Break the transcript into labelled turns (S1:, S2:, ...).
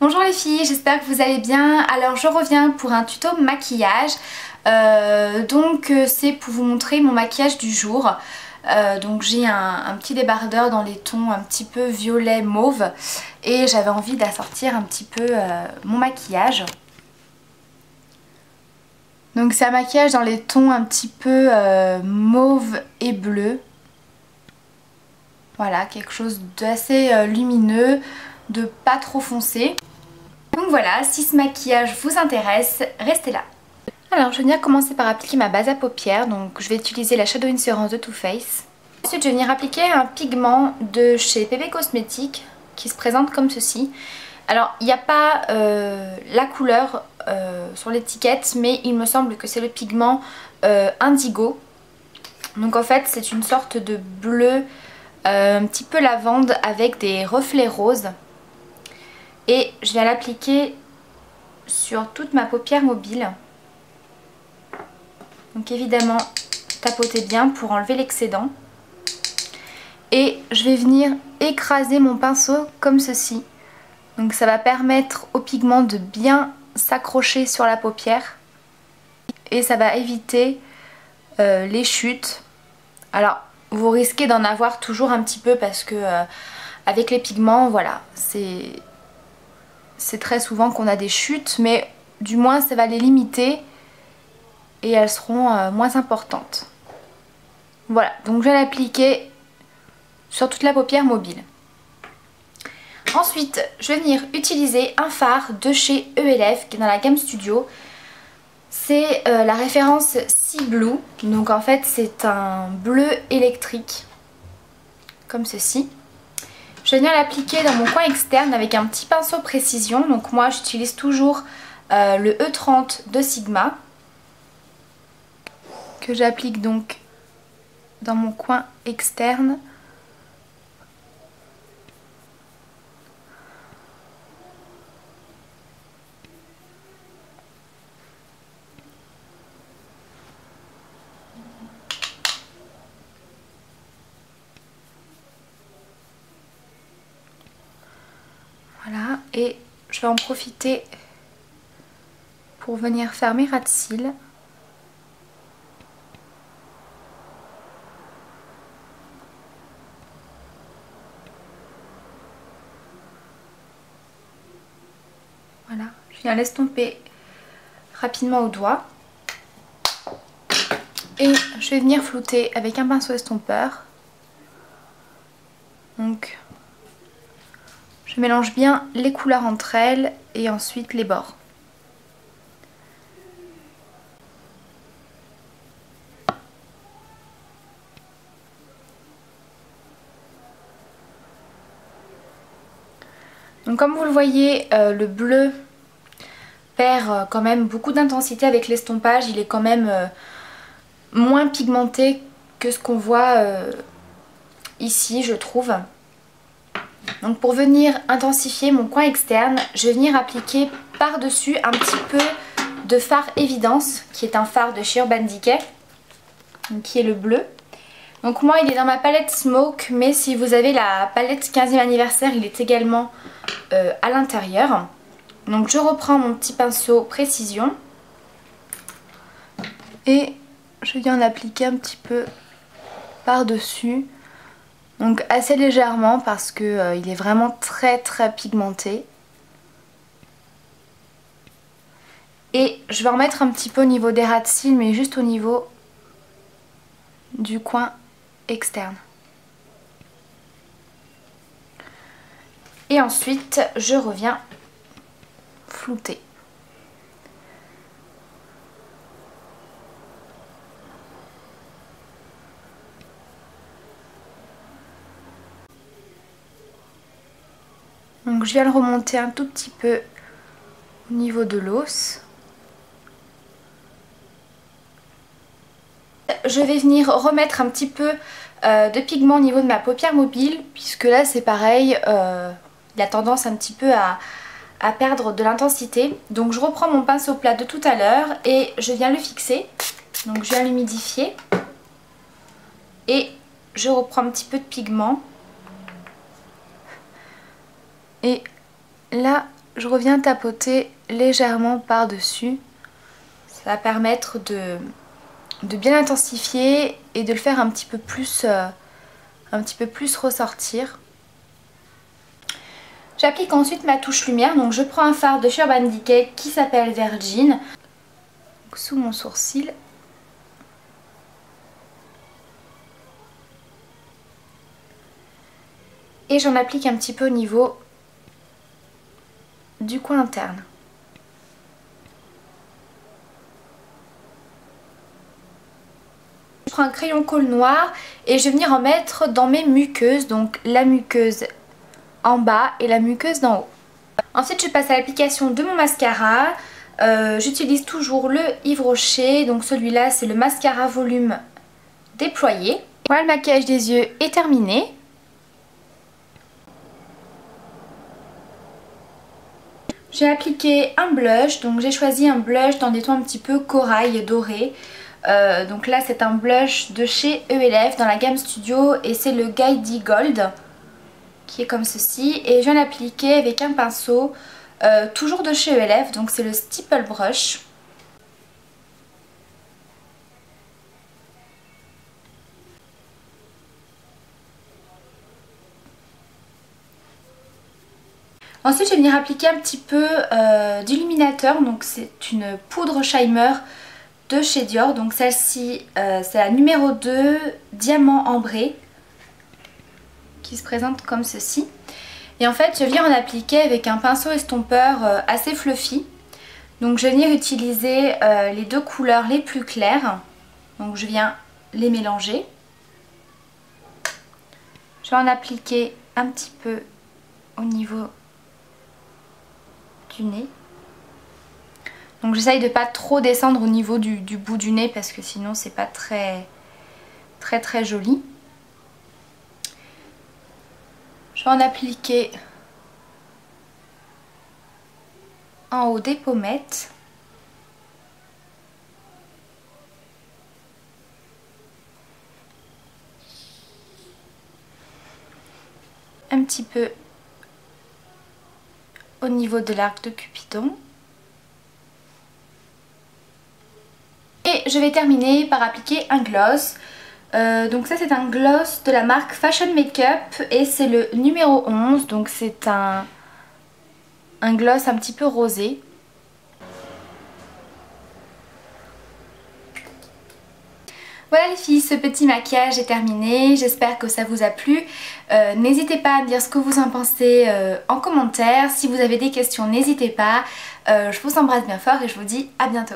S1: Bonjour les filles, j'espère que vous allez bien. Alors je reviens pour un tuto maquillage. C'est pour vous montrer mon maquillage du jour. Donc j'ai un petit débardeur dans les tons un petit peu violet mauve et j'avais envie d'assortir un petit peu mon maquillage. Donc c'est un maquillage dans les tons un petit peu mauve et bleu. Voilà, quelque chose d'assez lumineux, de pas trop foncé. Donc voilà, si ce maquillage vous intéresse, restez là. Alors je vais venir commencer par appliquer ma base à paupières. Donc je vais utiliser la Shadow Insurance de Too Faced. Ensuite je vais venir appliquer un pigment de chez PP Cosmetics qui se présente comme ceci. Alors il n'y a pas la couleur sur l'étiquette, mais il me semble que c'est le pigment indigo. Donc en fait c'est une sorte de bleu un petit peu lavande avec des reflets roses. Et je viens l'appliquer sur toute ma paupière mobile. Donc évidemment tapotez bien pour enlever l'excédent. Et je vais venir écraser mon pinceau comme ceci. Donc ça va permettre au pigment de bien s'accrocher sur la paupière. Et ça va éviter les chutes. Alors vous risquez d'en avoir toujours un petit peu parce que avec les pigments, voilà, c'est très souvent qu'on a des chutes, mais du moins ça va les limiter et elles seront moins importantes. Voilà, donc je vais l'appliquer sur toute la paupière mobile. Ensuite, je vais venir utiliser un fard de chez ELF qui est dans la gamme Studio. C'est la référence Sea Blue, donc en fait c'est un bleu électrique, comme ceci. Je vais venir l'appliquer dans mon coin externe avec un petit pinceau précision. Donc moi j'utilise toujours le E30 de Sigma. Que j'applique donc dans mon coin externe. Voilà, et je vais en profiter pour venir faire mes ras de cils. Voilà, je viens l'estomper rapidement au doigt. Et je vais venir flouter avec un pinceau estompeur. Donc je mélange bien les couleurs entre elles et ensuite les bords. Donc comme vous le voyez, le bleu perd quand même beaucoup d'intensité avec l'estompage. Il est quand même moins pigmenté que ce qu'on voit ici, je trouve. Donc pour venir intensifier mon coin externe, je vais venir appliquer par-dessus un petit peu de fard Évidence, qui est un fard de chez Urban Decay, qui est le bleu. Donc moi il est dans ma palette Smoke, mais si vous avez la palette 15e anniversaire, il est également à l'intérieur. Donc je reprends mon petit pinceau précision et je viens l'appliquer un petit peu par-dessus. Donc assez légèrement parce que il est vraiment très pigmenté. Et je vais en mettre un petit peu au niveau des ras de cils, mais juste au niveau du coin externe. Et ensuite je reviens flouter. Donc je viens le remonter un tout petit peu au niveau de l'os. Je vais venir remettre un petit peu de pigment au niveau de ma paupière mobile, puisque là c'est pareil, il a tendance un petit peu à perdre de l'intensité. Donc je reprends mon pinceau plat de tout à l'heure et je viens le fixer. Donc je viens l'humidifier et je reprends un petit peu de pigment. Et là je reviens tapoter légèrement par-dessus. Ça va permettre de bien intensifier et de le faire un petit peu plus ressortir. J'applique ensuite ma touche lumière, donc je prends un fard de chez Urban Decay qui s'appelle Virgin, sous mon sourcil. Et j'en applique un petit peu au niveau du coin interne. Je prends un crayon colle noir et je vais venir en mettre dans mes muqueuses, donc la muqueuse en bas et la muqueuse d'en haut. Ensuite je passe à l'application de mon mascara. J'utilise toujours le Yves Rocher, donc celui-là c'est le mascara volume déployé. Voilà, le maquillage des yeux est terminé. J'ai appliqué un blush, donc j'ai choisi un blush dans des tons un petit peu corail doré. Donc là c'est un blush de chez ELF dans la gamme Studio et c'est le Guidey Gold qui est comme ceci. Et je viens l'appliquer avec un pinceau toujours de chez ELF, donc c'est le Stipple Brush. Ensuite je vais venir appliquer un petit peu d'illuminateur, donc c'est une poudre Shimmer de chez Dior, donc celle-ci c'est la numéro 2 diamant ambré qui se présente comme ceci. Et en fait je viens en appliquer avec un pinceau estompeur assez fluffy, donc je vais venir utiliser les deux couleurs les plus claires, donc je viens les mélanger. Je vais en appliquer un petit peu au niveau du nez. Donc j'essaye de pas trop descendre au niveau du bout du nez parce que sinon c'est pas très joli. Je vais en appliquer en haut des pommettes. Un petit peu au niveau de l'arc de Cupidon. Et je vais terminer par appliquer un gloss. Donc ça c'est un gloss de la marque Fashion Makeup et c'est le numéro 11. Donc c'est un gloss un petit peu rosé. Voilà les filles, ce petit maquillage est terminé, j'espère que ça vous a plu. N'hésitez pas à me dire ce que vous en pensez en commentaire. Si vous avez des questions, n'hésitez pas. Je vous embrasse bien fort et je vous dis à bientôt.